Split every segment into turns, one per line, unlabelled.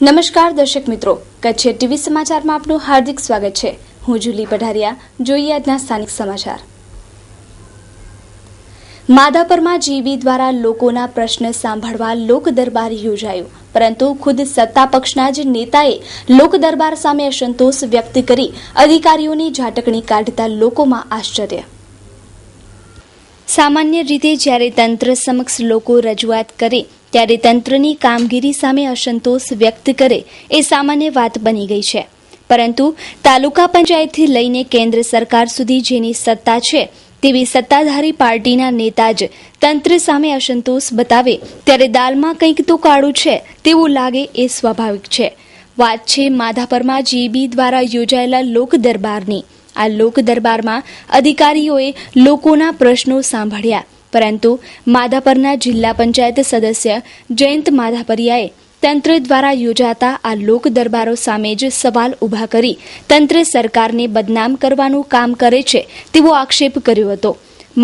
નમસ્કાર દર્શક મિત્રો, કચ્છ ટીવી સમાચારમાં આપનું હાર્દિક સ્વાગત છે। હું જુલી પઢારિયા। જોઈએ આજના સ્થાનિક સમાચાર। માધાપરમાં જીબી દ્વારા લોકોના પ્રશ્ન સાંભળવા લોક દરબાર યોજાયો, પરંતુ ખુદ સત્તા પક્ષના જ નેતાએ લોક દરબાર સામે અસંતોષ વ્યક્ત કરી અધિકારીઓની ઝાટકણી કાઢતા લોકોમાં આશ્ચર્ય। સામાન્ય રીતે જ્યારે તંત્ર સમક્ષ લોકો રજૂઆત કરે ત્યારે તંત્રની કામગીરી સામે અસંતોષ વ્યક્ત કરે એ સામાન્ય વાત બની ગઈ છે, પરંતુ તાલુકા પંચાયતથી લઈને કેન્દ્ર સરકાર સુધી જેની સત્તા છે તેવી સત્તાધારી પાર્ટીના નેતા જ તંત્ર સામે અસંતોષ બતાવે ત્યારે દાલમાં કંઈક તો કાળું છે તેવું લાગે એ સ્વાભાવિક છે। વાત છે માધાપરમાં જીબી દ્વારા યોજાયેલા લોક દરબારની। આ લોક દરબારમાં અધિકારીઓએ લોકોના પ્રશ્નો સાંભળ્યા, પરંતુ માધાપરના જિલ્લા પંચાયત સદસ્ય જયંત માધાપરિયાએ તંત્ર દ્વારા યોજાતા આ લોક દરબારો સામે જ સવાલ ઉભા કરી તંત્ર સરકારને બદનામ કરવાનું કામ કરે છે તેવો આક્ષેપ કર્યો હતો।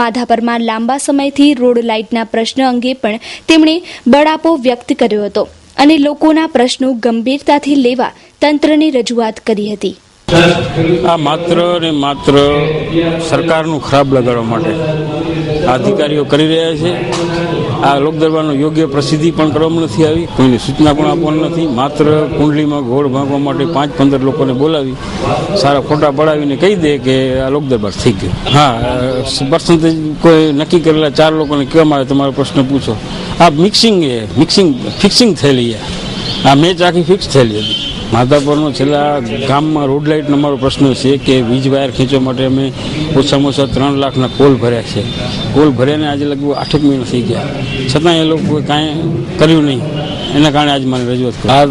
માધાપરમાં લાંબા સમયથી રોડ લાઇટના પ્રશ્ન અંગે પણ તેમણે બળાપો વ્યક્ત કર્યો હતો અને લોકોના પ્રશ્નો ગંભીરતાથી લેવા તંત્રને રજૂઆત કરી હતી।
આ માત્ર ને માત્ર સરકારનું ખરાબ લગાડવા માટે અધિકારીઓ કરી રહ્યા છે। આ લોકદરબારનો યોગ્ય પ્રસિદ્ધિ પણ કરવામાં નથી આવી, કોઈની સૂચના પણ આપવાની નથી। માત્ર કુંડલીમાં ઘોડ ભાંગવા માટે 5-15 લોકોને બોલાવી સારા ફોટા પડાવીને કહી દે કે આ લોકદરબાર થઈ ગયો। હા, પર્સન્ટેજ કોઈ નક્કી કરેલા 4 લોકોને કહેવામાં આવે તમારો પ્રશ્ન પૂછો। આ ફિક્સિંગ થયેલી આ મેચ આખી ફિક્સ થયેલી હતી। માધાપરનો છેલ્લા ગામમાં રોડ લાઇટનો અમારો પ્રશ્ન છે કે વીજ વાયર ખેંચવા માટે અમે ઓછામાં ઓછા 3 લાખના કોલ ભર્યા છે। કોલ ભર્યાને આજે લગભગ 8 મહિના થઈ ગયા, છતાં એ લોકોએ કાંઈ કર્યું નહીં। એના કારણે આજે મારી રજૂઆત કરી। આ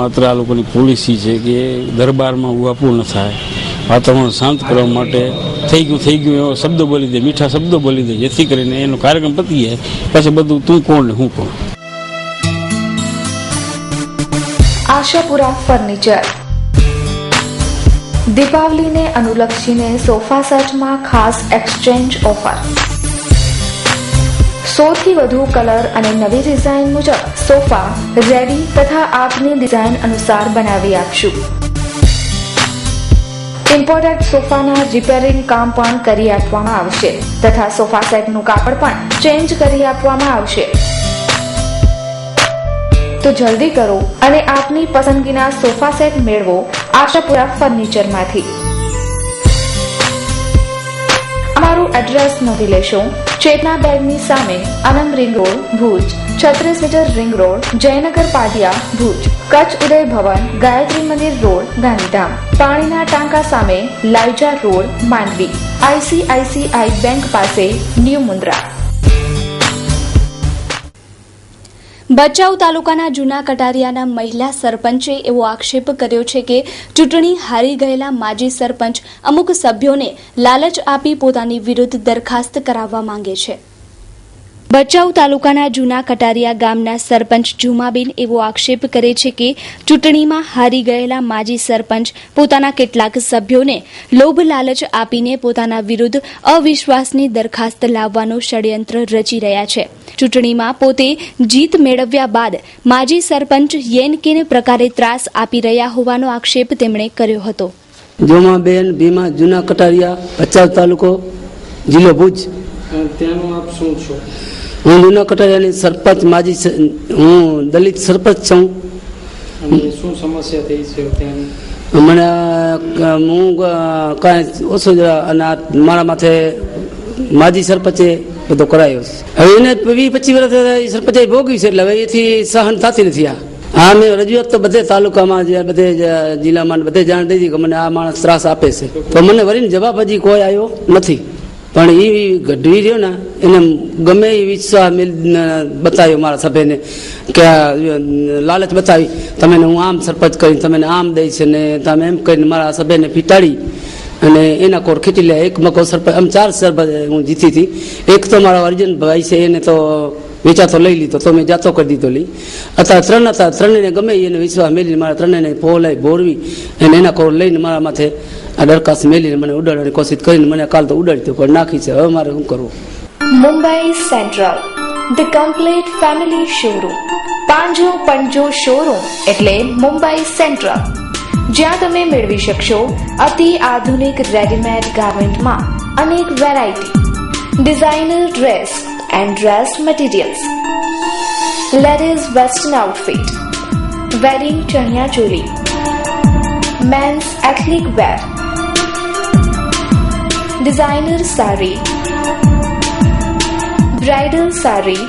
માત્ર આ લોકોની પોલિસી છે કે દરબારમાં ઉહાપું ન થાય, વાતાવરણ શાંત કરવા માટે થઈ ગયું એવો શબ્દો બોલી દે, મીઠા શબ્દો બોલી દે, જેથી કરીને એનો કાર્યક્રમ પતી જાય પછી બધું તું કોણ ને હું કોણ।
આશાપુરા ફર્નિચર દીપાવલીને અનુલક્ષીને સોફા સેટમાં ખાસ એક્સચેન્જ ઓફર। 100થી વધુ કલર અને નવી ડિઝાઇન મુજબ સોફા રેડી તથા આપની ડિઝાઇન અનુસાર બનાવી આપશું। ઇમ્પોર્ટેડ સોફાના રિપેરિંગ કામ પણ કરી આપવામાં આવશે તથા સોફા સેટનું કાપડ પણ ચેન્જ કરી આપવામાં આવશે। તો જલ્દી કરો અને આપની પસંદગીના સોફા સેટ મેળવો આશાપુરા ફર્નિચરમાંથી। અમારું એડ્રેસ નોંધી લેશો। ચેતના બેગની સામે, Anand ring road, Bhuj, 36 metre ring road, Jaynagar Patiya, Bhuj, Kutch Uday Bhavan, Gayatri Mandir road, Gandhidham, પાણીના ટાંકા સામે, Laija road, Mandvi, ICICI bank પાસે, ન્યૂ મુન્દ્રા।
ભચાઉ તાલુકાના જૂના કટારિયાના મહિલા સરપંચે એવો આક્ષેપ કર્યો છે કે ચૂંટણી હારી ગયેલા માજી સરપંચ અમુક સભ્યોને લાલચ આપી પોતાની વિરુદ્ધ દરખાસ્ત કરાવવા માંગે છે। ભચાઉ તાલુકાના જૂના કટારિયા ગામના સરપંચ જુમાબેન એવો આક્ષેપ કરે છે કે ચૂંટણીમાં હારી ગયેલા માજી સરપંચ પોતાના કેટલાક સભ્યોને લોભ લાલચ આપીને પોતાના વિરુદ્ધ અવિશ્વાસની દરખાસ્ત લાવવાનું ષડયંત્ર રચી રહ્યા છે। ચૂંટણીમાં પોતે જીત મેળવ્યા બાદ માજી સરપંચ યેન કેન પ્રકારે ત્રાસ આપી રહ્યા હોવાનો આક્ષેપ તેમણે કર્યો હતો।
જોમાબેન ભીમા, જૂના કટારિયા, ભચાઉ તાલુકો, જિલ્લો ભુજ।
ત્યાંનું આપ શું છો?
હું જૂના કટારિયાની સરપંચ, માજી હું દલિત સરપંચ છું।
અને શું સમસ્યા થઈ છે ત્યાંની?
મને હું કાંઈ ઓછું જ અને મારા માથે માજી સરપંચે બધો કરાયો છે। હવે એને 20-25 વર્ષ સરપંચે ભોગવ્યું છે, એટલે હવે એથી સહન થતી નથી। હા, મેં રજૂઆત તો બધે તાલુકામાં, બધે જિલ્લામાં બધે જાણ દીધી કે મને આ માણસ ત્રાસ આપે છે, તો મને વળીને જવાબ હજી કોઈ આવ્યો નથી। પણ એ ગઢવી રહ્યો ને એને ગમે એ વિશ્વાસ બતાવ્યો મારા સભ્યને કે લાલચ બતાવી તમે હું આમ સરપંચ કરીને તમે આમ દઈશ ને તમે એમ કરીને મારા સભ્યને પીટાડી અને એના કોર ખેંચી લે। એક મકો સરપંચ, આમ 4 સરપંચ હું જીતી હતી। એક તો મારા અર્જુન ભાઈ છે, એને તો વેચાતો લઈ લીધો, તો મેં જાતો કરી દીધો લઈ। અત્યારે 3 હતા, 3ને ગમે એને વિશ્વાસ મેળવીને મારા 3ને ફોલાઈ બોરવી અને એના કોર લઈને મારા માથે આ દરખાસ્ત મેળવીને મને ઉડાડવાની કોશિશ કરીને મને કાલ તો ઉડાડી પણ નાખી છે। હવે મારે શું કરવું?
Mumbai central, the complete family showroom, Panjo Panjo showroom એટલે મુંબઈ સેન્ટ્રલ, જ્યાં તમે મેળવી શકશો અતિ આધુનિક રેડીમેડ ગાર્મેન્ટમાં અનેક variety, designer dress and dress materials, ladies western outfit, wedding chaniya choli, men's ethnic wear, designer sari, bridal sari,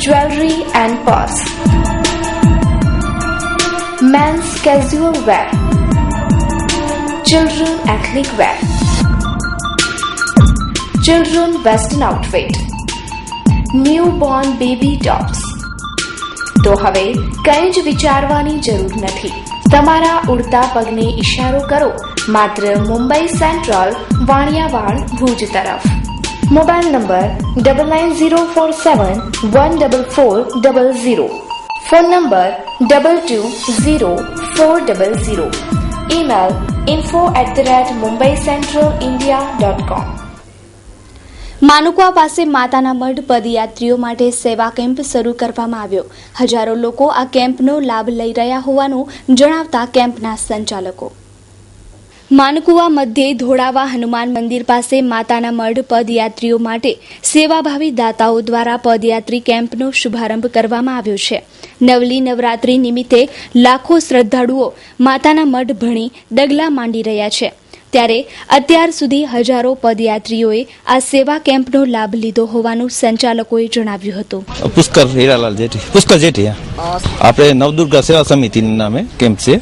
jewellery and purse, men's casual wear, children ethnic wear, children western outfit, new born baby tops. तो हवे कई ज विचारवानी जरूर नहीं, તમારા ઉડતા પગને ઇશારો કરો માત્ર મુંબઈ સેન્ટ્રલ વાણિયાવાડ ભુજ તરફ. Mobile number 9904714400, phone number 220400, email info@mumbaicentralindia.com.
માનુકવા પાસે માતાના મઢ પદયાત્રીઓ માટે સેવા કેમ્પ શરૂ કરવામાં આવ્યો. હજારો લોકો આ કેમ્પનો લાભ લઈ રહ્યા હોવાનું જણાવતા કેમ્પના સંચાલકો. માનકુવા મધ્યે ધોળાવા હનુમાન મંદિર પાસે માતાના મઢ પદયાત્રીઓ માટે સેવાભાવી દાતાઓ દ્વારા પદયાત્રી કેમ્પનો શુભારંભ કરવામાં આવ્યો છે. નવલી નવરાત્રી નિમિત્તે લાખો શ્રદ્ધાળુઓ માતાના મઢ ભણી ડગલા માંડી રહ્યા છે. ત્યારે અત્યાર સુધી હજારો પદયાત્રીઓએ આ સેવા કેમ્પનો લાભ લીધો હોવાનું સંચાલકોએ જણાવ્યું હતું.
પુષ્કર હીરાલાલ જેઠી આપણે નવદુર્ગા સેવા સમિતિના નામે કેમ્પ છે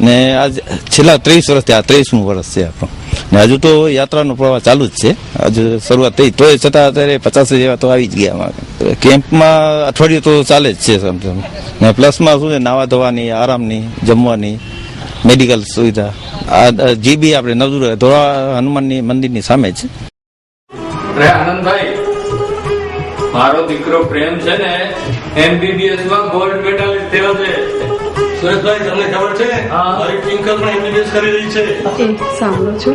ને આજ છેલ્લા 30 વર્ષથી આ 30મું વર્ષ છે આપણું ને હજુ તો યાત્રાનો પ્રવાહ ચાલુ જ છે. હજુ શરૂઆત થઈ તોય છતાં અત્યારે 50 જેવા તો આવી જ ગયા. કેમ્પમાં અઠવાડિયું તો ચાલે જ છે સમથિંગ ને પ્લસમાં શું છે નાવા ધોવાની, આરામની, જમવાની, મેડિકલ સુવિધા. આ જીબી આપણે નવદુર્ગા ધોળા હનુમાનની મંદિરની સામે છે.
અરે આનંદભાઈ, મારો દીકરો પ્રેમ છે ને MBBS માં ગોલ્ડ મેડલિસ્ટ થયો છે.
સુરેશભાઈ, તમને ખબર છે મારી ટ્વિંકલ પણ MBBS કરી રહી છે.
એ સાંભળો છો,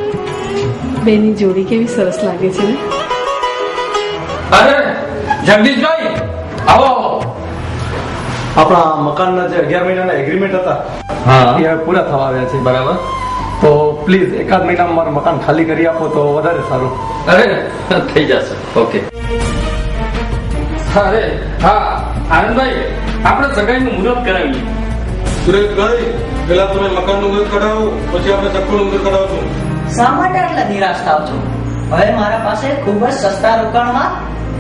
બેની જોડી કેવી સરસ લાગે છે ને.
અરે જગદીશભાઈ, આવો.
આપણા મકાનના જે 11 મહિનાના એગ્રીમેન્ટ હતા એ હવે પૂરા થવા આવ્યા છે.
બરાબર.
તો પ્લીઝ એકાદ મહિનામાં મારું મકાન ખાલી કરી આપો તો વધારે સારું.
અરે થઈ જશે. ઓકે. અરે હા આનંદભાઈ, આપણે સગાઈનું મુહૂર્ત કરાવીએ.
સુરેશભાઈ, પેલા તમે મકાનનું મુહૂર્ત કઢાવો, પછી આપણે ચક્કુનું મુહૂર્ત કઢાવશું.
શા માટે આટલા નિરાશ થાવ છો? હવે મારા પાસે ખૂબ જ સસ્તા રોકાણમાં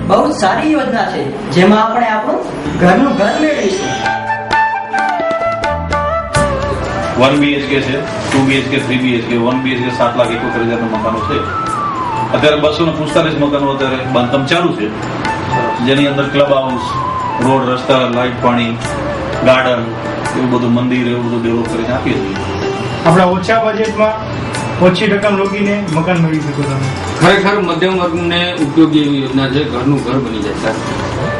બહુ જ સારી યોજના છે, જેમાં આપણે આપણું ઘરનું ઘર મેળવીશું.
1 BHK છે, 2 BHK, 3 BHK, 1 BHK 7,71,000 મકાનો છે. અત્યારે 245 મકાનો અત્યારે બાંધકામ ચાલુ છે, જેની અંદર ક્લબ હાઉસ, રોડ, રસ્તા, લાઇટ, પાણી, ગાર્ડન, એવું બધું મંદિર, એવું બધું ડેવલપ કરીને આપીએ છીએ.
આપણા ઓછા બજેટમાં ઓછી રકમ રોકીને મકાન મેળવી શકો તમે.
ખરેખર મધ્યમ વર્ગને ઉપયોગી એવી યોજના છે. ઘરનું ઘર બની જાય.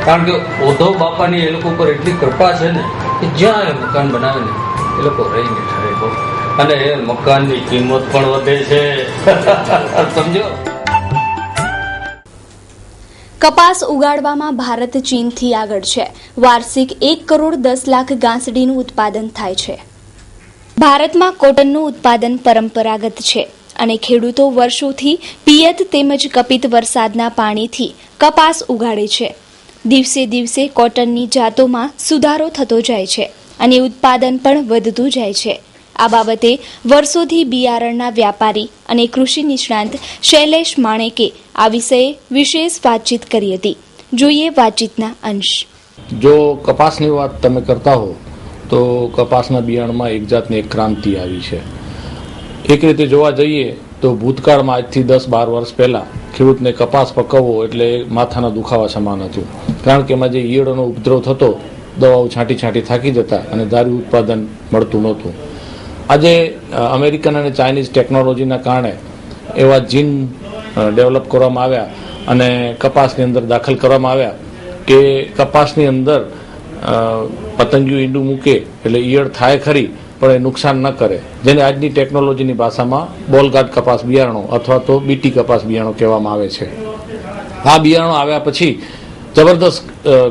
કારણ કે ઉદ્ધવ બાપાની એ લોકો ઉપર એટલી કૃપા છે ને કે જ્યાં એ મકાન બનાવે ને એ લોકો રહીને ઠરે બહુ, અને એ મકાનની કિંમત પણ વધે છે. સમજો.
કપાસ ઉગાડવામાં ભારત ચીનથી આગળ છે. વાર્ષિક 1 કરોડ 10 લાખ ગાંસડીનું ઉત્પાદન થાય છે. ભારતમાં કોટનનું ઉત્પાદન પરંપરાગત છે અને ખેડૂતો વર્ષોથી પિયત તેમજ કપિત વરસાદના પાણીથી કપાસ ઉગાડે છે. દિવસે દિવસે કોટનની જાતોમાં સુધારો થતો જાય છે અને ઉત્પાદન પણ વધતું જાય છે. આ બાબતે વર્ષોથી બિયારણના વ્યાપારી અને કૃષિ નિષ્ણાંત શૈલેષ માણેકે આ વિષયે વિશેષ વાતચીત કરી હતી. જોઈએ વાતચીતના અંશ.
જો કપાસની વાત તમે કરતા હો તો કપાસના બિયારણમાં એક જાતની એક ક્રાંતિ આવી છે. એક રીતે જોવા જઈએ તો ભૂતકાળમાં આજથી 10-12 વર્ષ પહેલા ખેડૂતને કપાસ પકવવો એટલે માથાના દુખાવા સમાન હતું, કારણ કે એમાં જે ઈયળોનો ઉપદ્રવ થતો, દવાઓ છાંટી થાકી જતા અને ધાર્યું ઉત્પાદન મળતું નહોતું. આજે અમેરિકન અને ચાઇનીઝ ટેકનોલોજીના કારણે એવા જીન ડેવલપ કરવામાં આવ્યા અને કપાસની અંદર દાખલ કરવામાં આવ્યા કે કપાસની અંદર પતંગિયું ઈંડું મૂકે એટલે ઈયળ થાય ખરી પણ એ નુકસાન ન કરે, જેને આજની ટેકનોલોજીની ભાષામાં બોલગાર્ડ કપાસ બિયારણો અથવા તો બીટી કપાસ બિયારણો કહેવામાં આવે છે. આ બિયારણો આવ્યા પછી જબરદસ્ત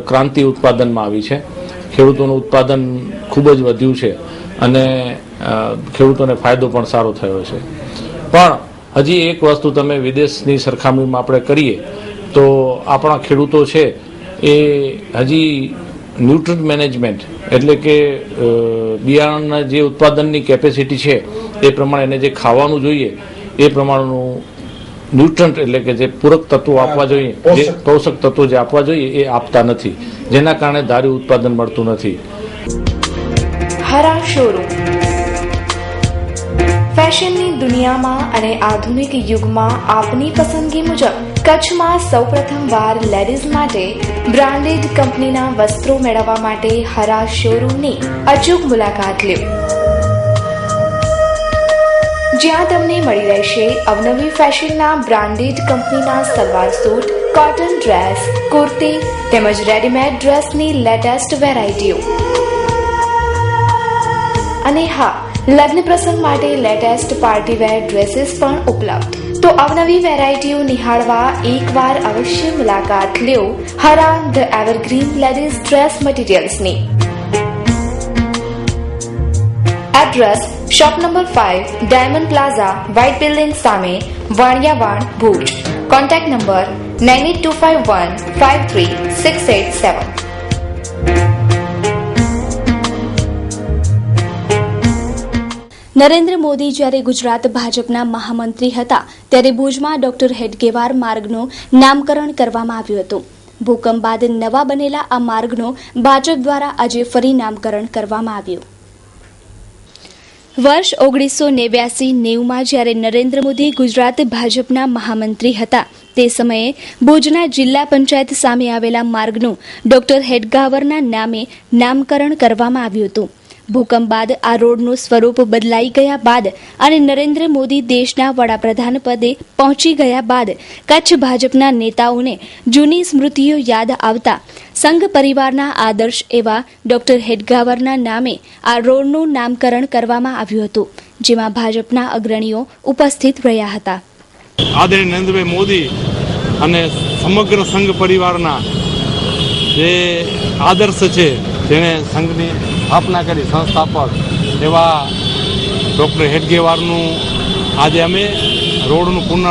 ક્રાંતિ ઉત્પાદનમાં આવી છે. ખેડૂતોનું ઉત્પાદન ખૂબ જ વધ્યું છે અને ખેડૂતોને ફાયદો પણ સારો થયો છે. પણ હજી એક વસ્તુ તમે વિદેશની સરખામણીમાં આપણે કરીએ તો આપણા ખેડૂતો છે એ હજી ન્યુટ્રન્ટ મેનેજમેન્ટ એટલે કે બિયારણના જે ઉત્પાદનની કેપેસિટી છે એ પ્રમાણે એને જે ખાવાનું જોઈએ એ પ્રમાણેનું ન્યુટ્રન્ટ એટલે કે જે પૂરક તત્વો આપવા જોઈએ, જે પોષક તત્વો જે આપવા જોઈએ એ આપતા નથી, જેના કારણે ધાર્યું ઉત્પાદન મળતું નથી.
હરા શોરૂમ ફેશનની દુનિયામાં અને આધુનિક યુગમાં આપની પસંદગી મુજબ કચ્છમાં સૌપ્રથમવાર લેડીઝ માટે બ્રાન્ડેડ કંપનીના વસ્ત્રો મેળવવા માટે હરા શોરૂમની અચૂક મુલાકાત લો, જ્યાં તમને મળી રહેશે અવનવી ફેશનના બ્રાન્ડેડ કંપનીના salwar suit, cotton dress, kurti તેમજ રેડીમેડ ડ્રેસની લેટેસ્ટ વેરાયટીઓ. અને હા, લગ્ન પ્રસંગ માટે લેટેસ્ટ પાર્ટીવેર ડ્રેસીસ પણ ઉપલબ્ધ. તો અવનવી વેરાયટીઓ નિહાળવા એકવાર અવશ્ય મુલાકાત લ્યો Hara the evergreen ladies dress મટીરિયલ્સની. Address shop number 5, diamond plaza, white building સામે, વાણિયાવાડ, ભુજ. Contact number 9825153687.
નરેન્દ્ર મોદી જ્યારે ગુજરાત ભાજપના મહામંત્રી હતા ત્યારે ભુજમાં ડોક્ટર હેડગેવાર માર્ગનું નામકરણ કરવામાં આવ્યું હતું. ભૂકંપ બાદ નવા બનેલા આ માર્ગનું ભાજપ દ્વારા આજે ફરી નામકરણ કરવામાં આવ્યું. વર્ષ 1989-90માં જ્યારે નરેન્દ્ર મોદી ગુજરાત ભાજપના મહામંત્રી હતા તે સમયે ભુજના જિલ્લા પંચાયત સામે આવેલા માર્ગનું ડોક્ટર હેડગેવારના નામે નામકરણ કરવામાં આવ્યું હતું. ભૂકંપ બાદ આ રોડનું સ્વરૂપ બદલાઈ ગયા બાદ અને નરેન્દ્ર મોદી દેશના વડાપ્રધાન પદે પહોંચી ગયા બાદ કચ્છ ભાજપના નેતાઓને જૂની સ્મૃતિઓ યાદ આવતા સંઘ પરિવારના આદર્શ એવા ડોક્ટર હેડગેવારના નામે આ રોડનું નામકરણ કરવામાં આવ્યું હતું, જેમાં ભાજપના અગ્રણીઓ ઉપસ્થિત રહ્યા હતા.
આદરણીય નરેન્દ્રભાઈ મોદી અને સમગ્ર સંઘ પરિવારના જે આદર્શ છે, જેણે સંઘની સ્થાપના કરી, સંસ્થાપક એવા ડૉક્ટર હેડગેવારનું આજે અમે રોડનું પુનઃ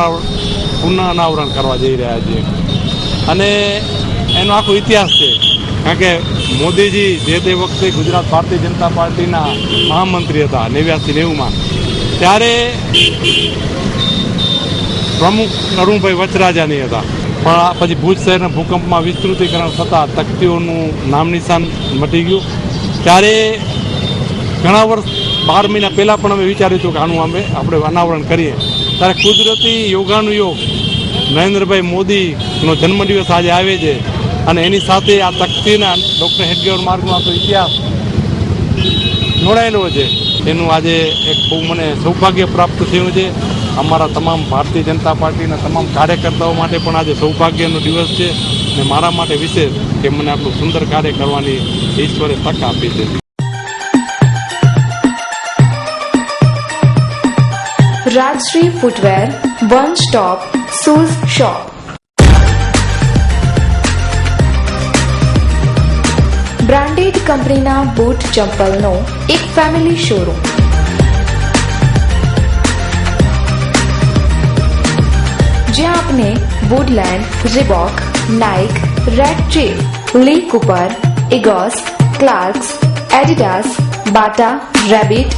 અનાવરણ કરવા જઈ રહ્યા છીએ. અને એનો આખો ઇતિહાસ છે, કારણ કે મોદીજી જે તે વખતે ગુજરાત ભારતીય જનતા પાર્ટીના મહામંત્રી હતા 89-90માં, ત્યારે પ્રમુખ અરુણભાઈ વચરાજાની હતા. પણ પછી ભુજ શહેરના ભૂકંપમાં વિસ્તૃતીકરણ થતાં તકતીઓનું નામ નિશાન મટી ગયું. ત્યારે ઘણા વર્ષ 12 મહિના પહેલાં પણ અમે વિચાર્યું હતું કે આનું આપણે અનાવરણ કરીએ. ત્યારે કુદરતી યોગાનુયોગ નરેન્દ્રભાઈ મોદીનો જન્મદિવસ આજે આવે છે અને એની સાથે આ તકતીના ડૉક્ટર હેડગેવાર માર્ગનો આખો ઇતિહાસ જોડાયેલો છે. એનું આજે એક બહુ મને સૌભાગ્ય પ્રાપ્ત થયું છે. અમારા તમામ ભારતીય જનતા પાર્ટીના તમામ કાર્યકર્તાઓ માટે પણ આજે સૌભાગ્યનો દિવસ છે અને મારા માટે વિશેષ કે મને આટલું સુંદર કાર્ય કરવાની ઈશ્વરે તક આપી છે.
Rajshri footwear, one stop shoes shop. Branded કંપનીના બૂટ ચંપલનો એક ફેમિલી શોરૂમ. જ્યાં આપને Woodland, Reebok, Nike, Red Chief, Lee Cooper, Egoss, Clarks, Adidas, Bata, Rabbit,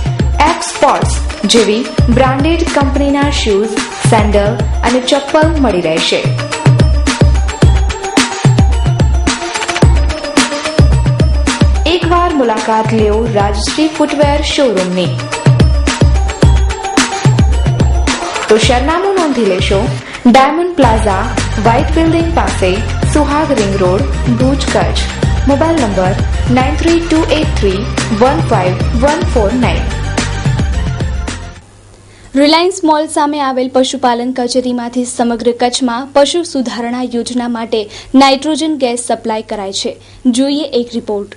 F sports જેવી બ્રાન્ડેડ કંપનીના શૂઝ, સેન્ડલ અને ચપ્પલ મળી રહેશે. એકવાર મુલાકાત લ્યો રાજશ્રી ફૂટવેર શોરૂમની. તો સરનામું નોંધી લેશો. ડાયમંડ પ્લાઝા, વ્હાઇટ બિલ્ડિંગ પાસે, Suhag ring road, Bhuj, Kutch. Mobile number 9328315149.
Reliance mall સામે આવેલ પશુપાલન કચેરીમાંથી સમગ્ર કચ્છમાં પશુ સુધારણા યોજના માટે નાઇટ્રોજન ગેસ સપ્લાય કરાય છે. જોઈએ એક રિપોર્ટ.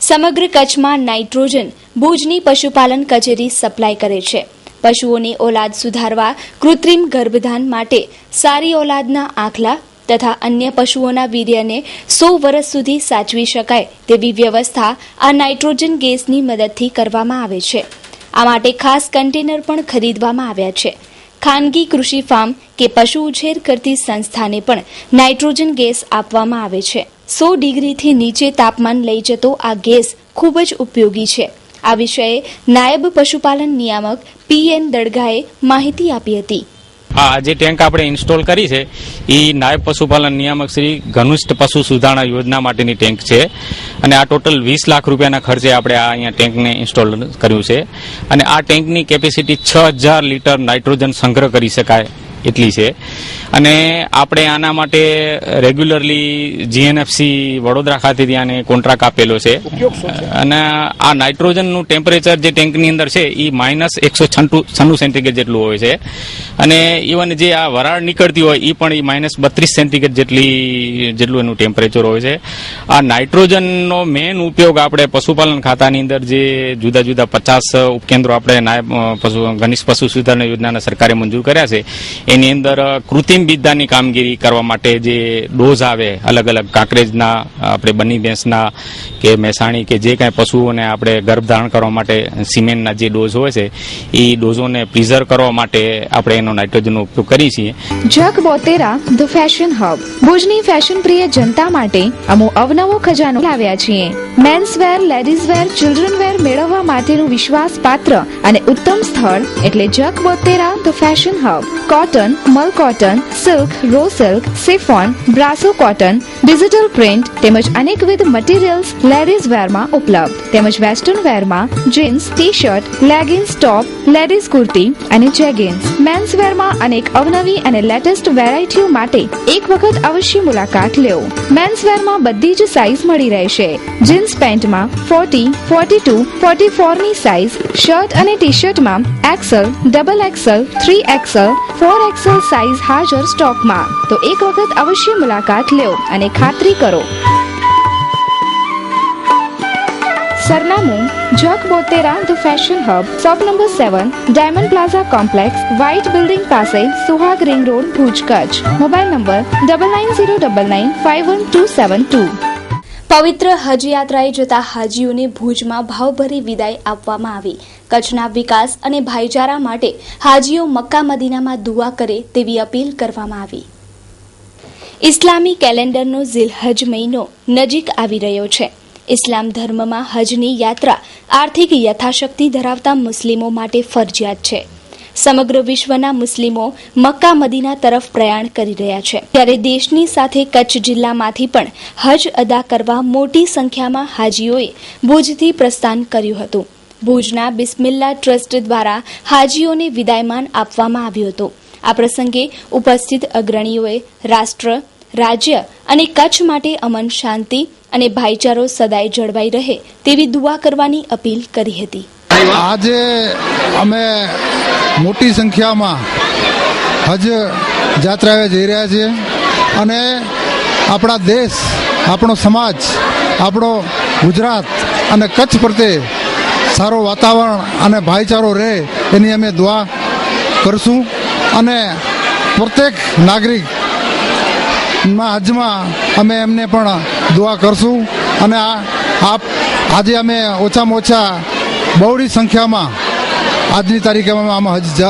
સમગ્ર કચ્છમાં નાઇટ્રોજન ભુજની પશુપાલન કચેરી સપ્લાય કરે છે. પશુઓની ઓલાદ સુધારવા, કૃત્રિમ ગર્ભધાન માટે સારી ઓલાદના આંખલા, તથા અન્ય પશુઓના વીર્યને 100 વર્ષ સુધી સાચવી શકાય તેવી વ્યવસ્થા આ નાઇટ્રોજન ગેસની મદદથી કરવામાં આવે છે. આ માટે ખાસ કન્ટેનર પણ ખરીદવામાં આવ્યા છે. ખાનગી કૃષિ ફાર્મ કે પશુ ઉછેર કરતી સંસ્થાને પણ નાઇટ્રોજન ગેસ આપવામાં આવે છે. 100 ડિગ્રીથી નીચે તાપમાન લઈ જતો આ ગેસ ખૂબ જ ઉપયોગી છે. આ વિષયે નાયબ પશુપાલન નિયામક PN દડગાએ માહિતી આપી હતી.
આ જે ટેન્ક આપણે ઇન્સ્ટોલ કરી છે એ નાયબ પશુપાલન નિયામક શ્રી ઘનિષ્ઠ પશુ સુધારણા યોજના માટેની ટેન્ક છે અને આ ટોટલ 20 લાખ રૂપિયાના ખર્ચે આપણે આ અહીંયા ટેન્કને ઇન્સ્ટોલ કર્યું છે અને આ ટેન્કની કેપેસિટી 6000 લીટર નાઇટ્રોજન સંગ્રહ કરી શકાય એટલી છે અને આપણે આના માટે રેગ્યુલરલી GNFC વડોદરા ખાતેથી આને કોન્ટ્રાક્ટ આપેલો છે અને આ નાઇટ્રોજનનું ટેમ્પરેચર જે ટેન્કની અંદર છે એ -196 સેન્ટીગ્રેડ જેટલું હોય છે અને ઇવન જે આ વરાળ નીકળતી હોય એ પણ એ -32 સેન્ટીગ્રેડ જેટલું એનું ટેમ્પરેચર હોય છે. આ નાઇટ્રોજનનો મેઇન ઉપયોગ આપણે પશુપાલન ખાતાની અંદર જે જુદા જુદા 50 ઉપકેન્દ્રો આપણે નાયબ ઘનિષ્ઠ પશુ સુધારણા યોજનાના સરકારે મંજૂર કર્યા છે એની અંદર કૃત્રિમ બીજદારની કામગીરી કરવા માટે જે ડોઝ આવે અલગ અલગ કાંકરેજના આપણે બની ભેંસના કે મહેસાણી કે જે કાંઈ પશુઓને આપણે ગર્ભધારણ કરવા માટે સિમેન્ટના જે ડોઝ હોય છે એ ડોઝોને પ્રિઝર્વ કરવા માટે આપણે એનો નાઇટ્રોજનનો ઉપયોગ કરીએ છીએ.
Jag Botera the fashion hub ભુજની ફેશન પ્રિય જનતા માટે અમો અવનવો ખજાનો લાવ્યા છીએ. Men's wear, ladies wear, children wear મેળવવા માટેનું વિશ્વાસપાત્ર અને ઉત્તમ સ્થળ એટલે Jag Botera the fashion hub. Cotton, mul cotton, silk, raw silk, chiffon, brasso cotton, digital print તેમજ અનેકવિધ મટીરીયલ્સ લેડીઝ વેરમાં ઉપલબ્ધ તેમજ વેસ્ટર્ન વેરમાં jeans, t-shirt, leggings, top, ladies kurti અને જેગિન્સ. મેન્સ વેરમાં અનેક અવનવી અને લેટેસ્ટ વેરાયટીઓ માટે એક વખત અવશ્ય મુલાકાત લેવો. મેન્સ વેરમાં બધી જ સાઇઝ મળી રહેશે. જીન્સ પેન્ટમાં 40, 42, 44 ની સાઇઝ, શર્ટ અને ટી-શર્ટમાં XL, XXL, 3XL, 4XL size હાજર સ્ટોકમાં. તો એક વખત અવશ્ય મુલાકાત લ્યો અને ખાતરી કરો. સરનામું Jag Botera the fashion hub, shop number 7, diamond plaza complex, white building પાસે, Suhag ring road, Bhuj, Kutch. Mobile number 9909951272.
પવિત્ર હજ યાત્રાએ જતા હાજીઓને ભુજમાં ભાવભરી વિદાય આપવામાં આવી. કચ્છના વિકાસ અને ભાઈચારા માટે હાજીઓ મક્કા મદીનામાં દુઆ કરે તેવી અપીલ કરવામાં આવી. ઇસ્લામી કેલેન્ડરનો ઝિલહજ મહિનો નજીક આવી રહ્યો છે. ઇસ્લામ ધર્મમાં હજની યાત્રા આર્થિક યથાશક્તિ ધરાવતા મુસ્લિમો માટે ફરજિયાત છે. સમગ્ર વિશ્વના મુસ્લિમો મક્કા મદીના તરફ પ્રયાણ કરી રહ્યા છે ત્યારે દેશની સાથે કચ્છ જિલ્લામાંથી પણ હજ અદા કરવા મોટી સંખ્યામાં હાજીઓએ ભુજથી પ્રસ્થાન કર્યું હતું. ભુજના બિસ્મિલ્લા ટ્રસ્ટ દ્વારા હાજીઓને વિદાયમાન આપવામાં આવ્યું હતું. આ પ્રસંગે ઉપસ્થિત અગ્રણીઓએ રાષ્ટ્ર, રાજ્ય અને કચ્છ માટે અમન, શાંતિ અને ભાઈચારો સદાય જળવાઈ રહે તેવી દુઆ કરવાની અપીલ કરી હતી.
આજે અમે મોટી સંખ્યામાં હજ યાત્રાએ જઈ રહ્યા છીએ અને આપણા દેશ, આપણો સમાજ, આપણો ગુજરાત અને કચ્છ પ્રત્યે સારો વાતાવરણ અને ભાઈચારો રહે એની અમે દુઆ કરશું અને પ્રત્યેક નાગરિક હજમાં અમે એમને પણ દુઆ કરશું અને આજે અમે ઓછામાં ઓછા બહોળી સંખ્યામાં આજની તારીખે અમે હજ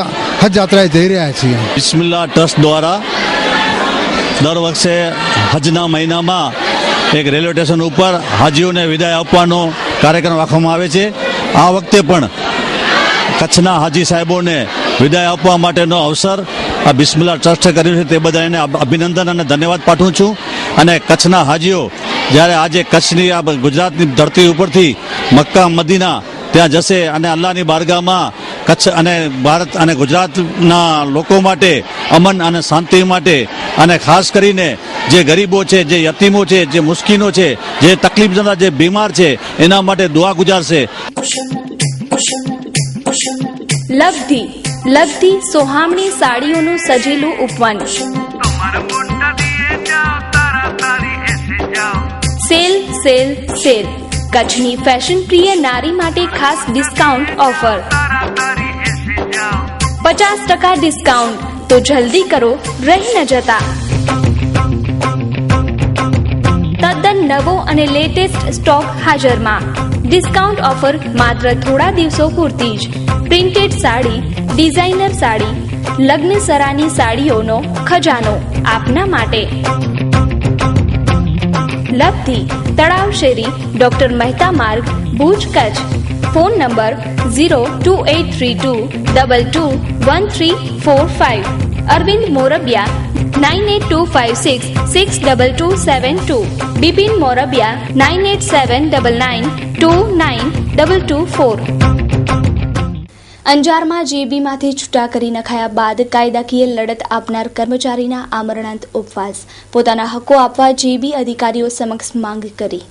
યાત્રાએ જઈ રહ્યા છીએ.
બિસ્મિલ્લા ટ્રસ્ટ દ્વારા દર વર્ષે હજના મહિનામાં એક રેલવે સ્ટેશન ઉપર હાજીઓને વિદાય આપવાનો કાર્યક્રમ રાખવામાં આવે છે. આ વખતે પણ કચ્છના હાજી સાહેબોને વિદાય આપવા માટેનો અવસર આ બિસ્મિલ્લા ટ્રસ્ટે કર્યું છે તે બધા એને અભિનંદન અને ધન્યવાદ પાઠવું છું. અને કચ્છના હાજીઓ જ્યારે આજે કચ્છની આ ગુજરાતની ધરતી ઉપરથી મક્કા મદીના ત્યાં જશે અને અલ્લાહની બારગાહમાં કચ્છ અને ભારત અને ગુજરાતના લોકો માટે અમન અને શાંતિ માટે અને ખાસ કરીને જે ગરીબો છે, જે યતીમો છે, જે મુસ્કીનો છે, જે તકલીફજનક, જે બીમાર છે એના માટે દુઆ ગુજારશે.
લગતી સોહામણી સાડીઓનું સજેલું ઉપવન, સેલ સેલ સેલ. કચ્છની ફેશન પ્રિય નારી માટે ખાસ ડિસ્કાઉન્ટ ઓફર, 50% ડિસ્કાઉન્ટ. તો જલ્દી કરો, રહી ન જતા. નવો અને લેટેસ્ટ સ્ટોક હાજરમાં. ડિસ્કાઉન્ટ ઓફર માત્ર થોડા દિવસો પૂરતી જ. પ્રિન્ટેડ સાડી, ડિઝાઇનર સાડી, લગ્ન સરાની સાડીઓનો ખજાનો આપના માટે. લબ્ધી, તળાવ શેરી, ડોક્ટર મહેતા માર્ગ, ભુજ, કચ્છ. Phone number 02832221345. અરવિંદ મોરબિયા 9825662272. બિપિન મોરબિયા 987999292224. અંજારમાં જેબીમાંથી છૂટા કરી નખાયા બાદ કાયદાકીય લડત આપનાર કર્મચારીના આમરણાંત ઉપવાસ. પોતાના હકો આપવા જેબી અધિકારીઓ સમક્ષ માંગ કરી.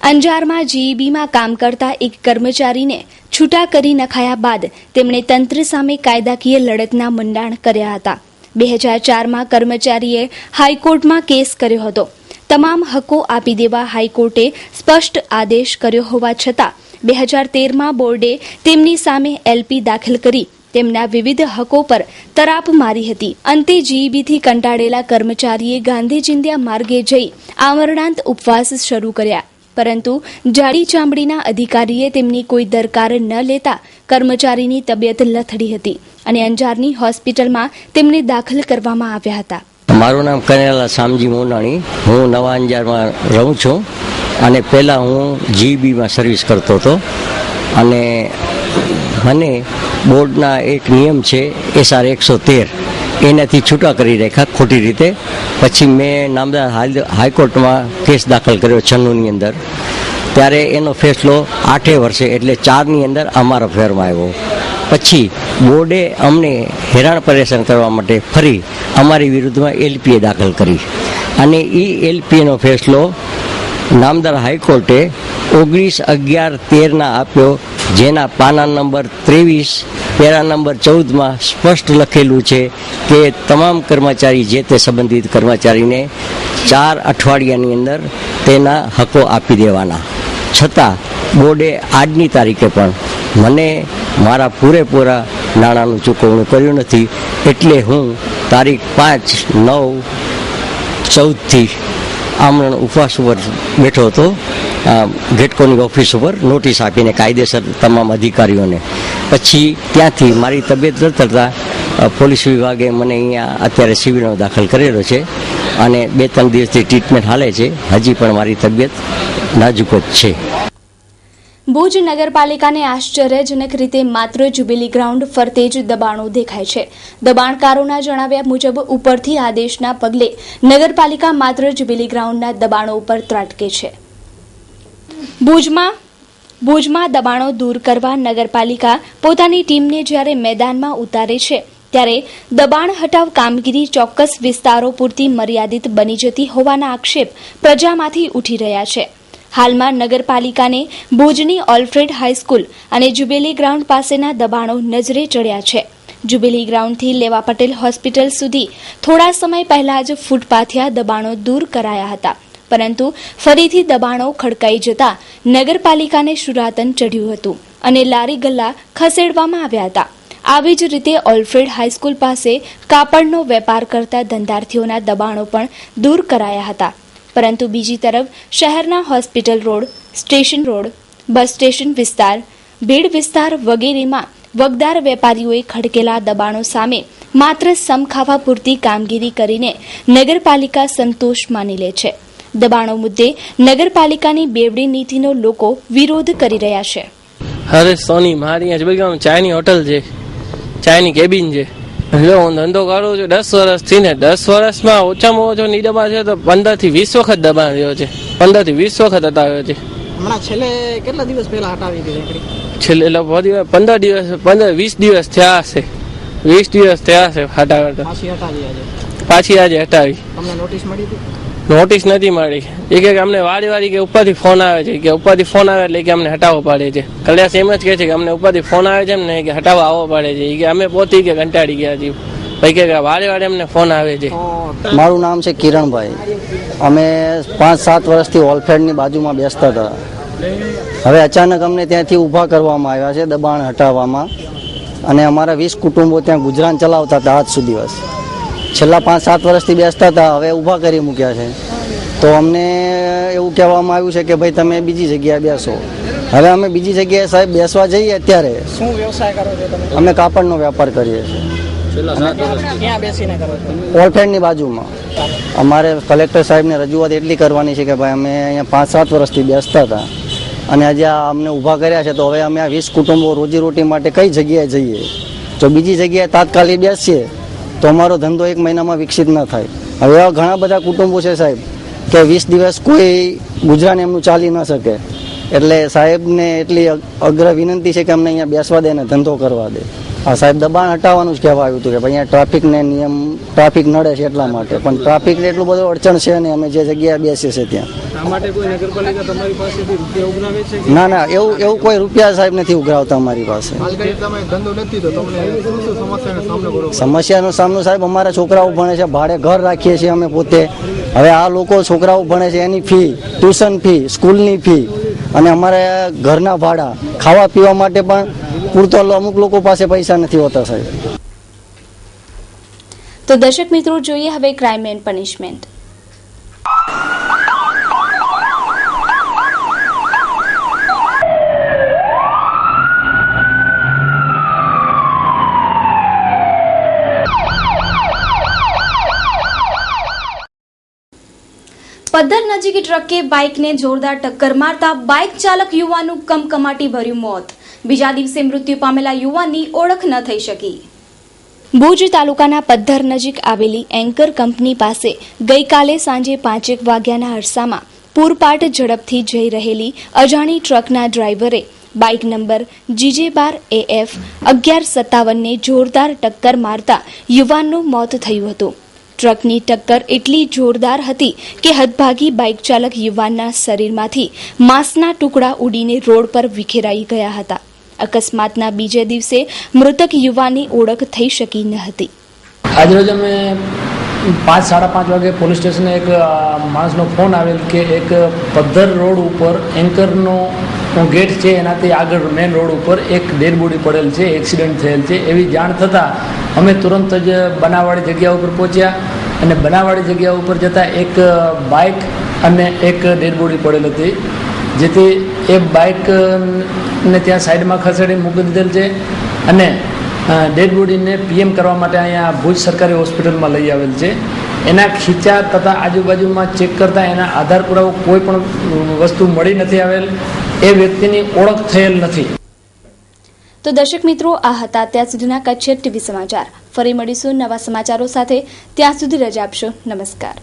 અંજારમાં જીઈબીમાં કામ કરતા એક કર્મચારીને છૂટા કરી નખાયા બાદ તેમણે તંત્ર સામે કાયદાકીય લડતના મંડાણ કર્યા હતા. 2004માં કર્મચારીએ હાઈકોર્ટમાં કેસ કર્યો હતો. તમામ હકો આપી દેવા હાઈકોર્ટે સ્પષ્ટ આદેશ કર્યો હોવા છતાં 2013માં બોર્ડે તેમની સામે એલપી દાખલ કરી તેમના વિવિધ હકો પર તરાપ મારી હતી. અંતે જીઈબીથી કંટાળેલા કર્મચારીએ ગાંધી ચિંધ્યા માર્ગે જઈ આમરણાંત ઉપવાસ શરૂ કર્યા. પરંતુ જાડી ચામડીના અધિકારીએ તેમની કોઈ દરકાર ન લેતા કર્મચારીની તબિયત લથડી હતી અને અંજારની હોસ્પિટલમાં તેમને દાખલ કરવામાં આવ્યા હતા.
મારું નામ કનેલા શામજી મોનાણી. હું નવા અંજારમાં રહું છું અને પહેલાં હું જીબીમાં સર્વિસ કરતો હતો અને મને બોર્ડના એક નિયમ છે SR 113 એનાથી છૂટા કરી રાખ્યા ખોટી રીતે. પછી મેં નામદાર હાઈકોર્ટમાં કેસ દાખલ કર્યો 96ની અંદર. ત્યારે એનો ફેસલો 8 વર્ષે એટલે 4ની અંદર અમારા ફેરમાં આવ્યો. પછી બોર્ડે અમને હેરાન પરેશાન કરવા માટે ફરી અમારી વિરુદ્ધમાં એલપીએ દાખલ કરી અને એ એલપીએનો ફેસલો નામદાર હાઈકોર્ટે 19/11/13 આપ્યો, જેના પાના નંબર 23 પેરા નંબર 14માં સ્પષ્ટ લખેલું છે કે તમામ કર્મચારી જે તે સંબંધિત કર્મચારીને 4 અઠવાડિયાની અંદર તેના હકો આપી દેવાના. છતાં બોર્ડે આજની તારીખે પણ મને મારા પૂરેપૂરા નાણાંનું ચૂકવણું કર્યું નથી. એટલે હું તારીખ 5/9/14થી આમરણ ઉપવાસ ઉપર બેઠો હતો ગેટકોની ઓફિસ ઉપર નોટિસ આપીને કાયદેસર તમામ અધિકારીઓને. પછી ત્યાંથી મારી તબિયત લથડતા પોલીસ વિભાગે મને અહીંયા અત્યારે સિવિલમાં દાખલ કરેલો છે અને 2-3 દિવસથી ટ્રીટમેન્ટ હાલે છે. હજી પણ મારી તબિયત નાજુક જ છે.
ભુજ નગરપાલિકાને આશ્ચર્યજનક રીતે માત્ર જ્યુબિલી ગ્રાઉન્ડ ફરતે જ દબાણો દેખાય છે. દબાણકારોના જણાવ્યા મુજબ ઉપરથી આદેશના પગલે નગરપાલિકા માત્ર જ્યુબિલી ગ્રાઉન્ડના દબાણો ઉપર ત્રાટકે છે. ભુજમાં દબાણો દૂર કરવા નગરપાલિકા પોતાની ટીમને જ્યારે મેદાનમાં ઉતારે છે ત્યારે દબાણ હટાવ કામગીરી ચોક્કસ વિસ્તારો પૂરતી મર્યાદિત બની જતી હોવાના આક્ષેપ પ્રજામાંથી ઉઠી રહ્યા છે. હાલમાં નગરપાલિકાને ભુજની ઓલ્ફ્રેડ હાઈસ્કૂલ અને જ્યુબિલી ગ્રાઉન્ડ પાસેના દબાણો નજરે ચડ્યા છે. જ્યુબિલી ગ્રાઉન્ડથી લેવા પટેલ હોસ્પિટલ સુધી થોડા સમય પહેલા જ ફૂટપાથિયા દબાણો દૂર કરાયા હતા, પરંતુ ફરીથી દબાણો ખડકાઈ જતા નગરપાલિકાને શુરાતન ચઢ્યું હતું અને લારી ગલ્લા ખસેડવામાં આવ્યા હતા. આવી જ રીતે ઓલ્ફ્રેડ હાઈસ્કૂલ પાસે કાપડનો વેપાર કરતા ધંધાર્થીઓના દબાણો પણ દૂર કરાયા હતા. પરંતુ બીજી તરફ શહેરના hospital road, station road, bus station વિસ્તાર, ભીડ વિસ્તાર વગેરેમાં વગદાર વેપારીઓએ ખડકેલા દબાણો સામે માત્ર સમખાવા પૂરતી કામગીરી કરીને નગરપાલિકા સંતોષ માની લે છે. દબાણો મુદ્દે નગરપાલિકાની બેવડી નીતિનો લોકો વિરોધ કરી રહ્યા છે.
હરેશ સોની, મારી અહીંયા ચાયની હોટલ છે, ચાયની કેબિન છે. હું ધંધો કરું છું 10 વર્ષથી ને 10 વર્ષમાં ઓછામાં ઓછો નિદબા છે તો 15 થી 20 વખત દબાણ રહ્યો છે. 15 થી 20 વખત હટાવ્યો છે.
હમણાં છેલ્લે કેટલા દિવસ પહેલા હટાવી દીધી?
છેલ્લે 15 દિવસ 20 દિવસ થયા હશે. 20 દિવસ થયા હશે હટાવ્યા. પાછી આજે હટાવી.
તમને નોટિસ મળી હતી?
નોટિસ નથી મળી. એક અમને વારી કે ઉપરથી ફોન આવે છે કે ઉપરથી ફોન આવે એટલે કે અમને હટાવવો પડે છે. કલ્યાસ એમ જ કહે છે કે અમને ઉપરથી ફોન આવે છે ને કે હટાવવા આવવો પડે છે. કે અમે પોતે કે કંટાળી ગયા છીએ. ભાઈ કે વારે અમને ફોન આવે છે.
મારું નામ છે કિરણભાઈ. અમે 5-7 વર્ષથી ઓલ્ફેડની બાજુમાં બેસતા હતા. હવે અચાનક અમને ત્યાંથી ઊભા કરવામાં આવ્યા છે દબાણ હટાવવામાં, અને અમારા 20 કુટુંબો ત્યાં ગુજરાન ચલાવતા હતા આજ સુધી. છેલ્લા 5-7 વર્ષથી બેસતા હતા, હવે ઊભા કરી મૂક્યા છે. તો અમને એવું કહેવામાં આવ્યું છે કે ભાઈ તમે બીજી જગ્યાએ બેસો. હવે અમે બીજી જગ્યાએ સાહેબ બેસવા જઈએ અત્યારે.
શું વ્યવસાય કરો છો તમે?
અમે કાપડનો વેપાર કરીએ છીએ.
ક્યાં બેસીને કરો છો?
ઓલફેડની બાજુમાં. અમારે કલેક્ટર સાહેબને રજૂઆત એટલી કરવાની છે કે ભાઈ અમે અહીંયા 5-7 વર્ષથી બેસતા હતા અને આજે અમને ઊભા કર્યા છે, તો હવે અમે આ 20 કુટુંબો રોજીરોટી માટે કઈ જગ્યાએ જઈએ? જો બીજી જગ્યાએ તાત્કાલિક બેસીએ તો અમારો ધંધો 1 મહિનામાં વિકસિત ન થાય. હવે એવા ઘણા બધા કુટુંબો છે સાહેબ કે 20 દિવસ કોઈ ગુજરાન એમનું ચાલી ન શકે. એટલે સાહેબને એટલી અગ્ર વિનંતી છે કે અમને અહીંયા બેસવા દે ને ધંધો કરવા દે. હા સાહેબ, દબાણ હટાવવાનું જ કહેવા આવ્યું હતું કે ભાઈ અહીંયા ટ્રાફિકને નિયમ ટ્રાફિક નડે છે એટલા માટે, પણ ટ્રાફિકને એટલું બધું અડચણ છે ને અમે જે જગ્યાએ બેસીએ છીએ ત્યાં.
આ માટે કોઈ નગરપાલિકા તમારી પાસેથી રૂપિયા ઉઘરાવે છે?
ના ના, એવું કોઈ રૂપિયા સાહેબ નથી ઉઘરાવતા અમારી પાસે. સમસ્યાનો સામનો સાહેબ અમારા છોકરાઓ ભણે છે, ભાડે ઘર રાખીએ છીએ અમે પોતે. હવે આ લોકો છોકરાઓ ભણે છે એની ફી, ટ્યુશન ફી, સ્કૂલની ફી અને અમારે ઘરના ભાડા, ખાવા પીવા માટે પણ પૂરતો અમુક લોકો પાસે પૈસા નથી હોતા સાહેબ.
તો દર્શક મિત્રો, જોઈએ હવે ક્રાઇમ એન્ડ પનિશમેન્ટ. પદ્ધર નજીક ટ્રકે બાઇકને જોરદાર ટક્કર મારતા બાઇક ચાલક યુવાનનું કમકમાટી ભર્યું મોત. બીજા દિવસે મૃત્યુ પામેલા યુવાનની ઓળખ ન થઈ શકી. ભુજ તાલુકાના પદ્ધર નજીક આવેલી એન્કર કંપની પાસે ગઈકાલે સાંજે 5 વાગ્યાના અરસામાં પૂરપાટ ઝડપથી જઈ રહેલી અજાણી ટ્રકના ડ્રાઈવરે બાઇક નંબર GJ12AF 1157ને જોરદાર ટક્કર મારતા યુવાનનું મોત થયું હતું. ટ્રકની ટક્કર એટલી જોરદાર હતી કે હદભાગી બાઇક ચાલક યુવાનના શરીરમાંથી માંસના ટુકડા ઉડીને રોડ પર વિખેરાઈ ગયા હતા. અકસ્માતના બીજે દિવસે મૃતક યુવાનની ઓળખ થઈ શકી ન હતી.
આજરોજ અમે 5-5:30 વાગે પોલીસ સ્ટેશને એક માણસનો ફોન આવેલ કે એક પદ્ધર રોડ ઉપર એન્કરનો ગેટ છે એનાથી આગળ મેઇન રોડ ઉપર એક ડેડ બોડી પડેલ છે, એક્સિડન્ટ થયેલ છે એવી જાણ થતાં અમે તુરંત જ બનાવવાળી જગ્યા ઉપર પહોંચ્યા અને બનાવવાળી જગ્યા ઉપર જતાં એક બાઇક અને એક ડેડ બોડી પડેલ હતી, જેથી એ બાઇકને ત્યાં સાઈડમાં ખસેડી મૂકી દીધેલ છે અને ડેડ બોડીને PM કરવા માટે અહીંયા ભુજ સરકારી હોસ્પિટલમાં લઈ આવેલ છે. એના ખીચા તથા આજુબાજુમાં ચેક કરતાં એના આધાર પુરાવો કોઈ પણ વસ્તુ મળી નથી આવેલ, એ વ્યક્તિની ઓળખ થયેલ નથી.
તો દર્શક મિત્રો, આ હતા ત્યાં સુધીના કચ્છ TV સમાચાર. ફરી મળીશું નવા સમાચારો સાથે. ત્યાં સુધી રજા આપશો. નમસ્કાર.